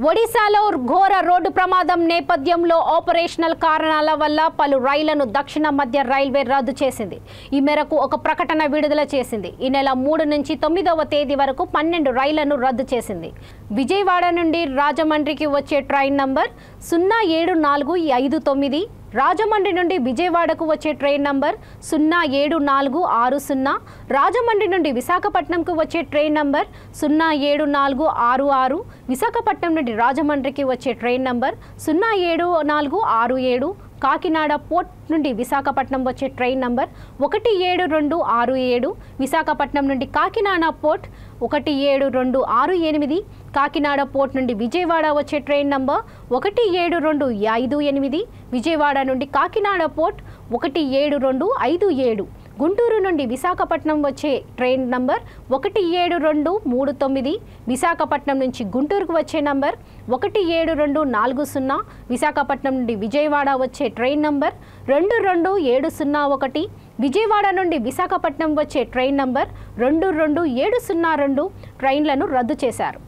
ఒడిశాలో ఘోర రోడ్డు ప్రమాదం నేపథ్యంలో ఆపరేషనల్ కారణాల వల్ల పలు రైళ్లను దక్షిణ మధ్య రైల్వే రద్దు చేసింది. ఈ మేరకు ఒక ప్రకటన విడుదల చేసింది. ఈ నెల 3 నుంచి 9వ తేదీ వరకు 12 రైళ్లను రద్దు చేసింది. విజయవాడ నుండి రాజమండ్రికి వచ్చే ట్రైన్ నంబర్ 07459, రాజమండ్రి నుండి విజయవాడకు వచ్చే ట్రైన్ నంబర్ 07460, రాజమండ్రి నుండి విశాఖపట్నంకు వచ్చే ట్రైన్ నంబర్ 07466, విశాఖపట్నం నుండి రాజమండ్రికి వచ్చే ట్రైన్ నంబర్ 07467, కాకినాడ పోర్ట్ నుండి విశాఖపట్నం వచ్చే ట్రైన్ నంబర్ 17267, విశాఖపట్నం నుండి కాకినాడ పోర్ట్ 17268, కాకినాడ పోర్ట్ నుండి విజయవాడ వచ్చే ట్రైన్ నంబర్ 17258, విజయవాడ నుండి కాకినాడ పోర్ట్ 17257, గుంటూరు నుండి విశాఖపట్నం వచ్చే ట్రైన్ నంబర్ 17239, విశాఖపట్నం నుంచి గుంటూరుకు వచ్చే నంబర్ 17240, విశాఖపట్నం నుండి విజయవాడ వచ్చే ట్రైన్ నంబర్ 22701, విజయవాడ నుండి విశాఖపట్నం వచ్చే ట్రైన్ నంబర్ 22702 ట్రైన్లను రద్దు చేశారు.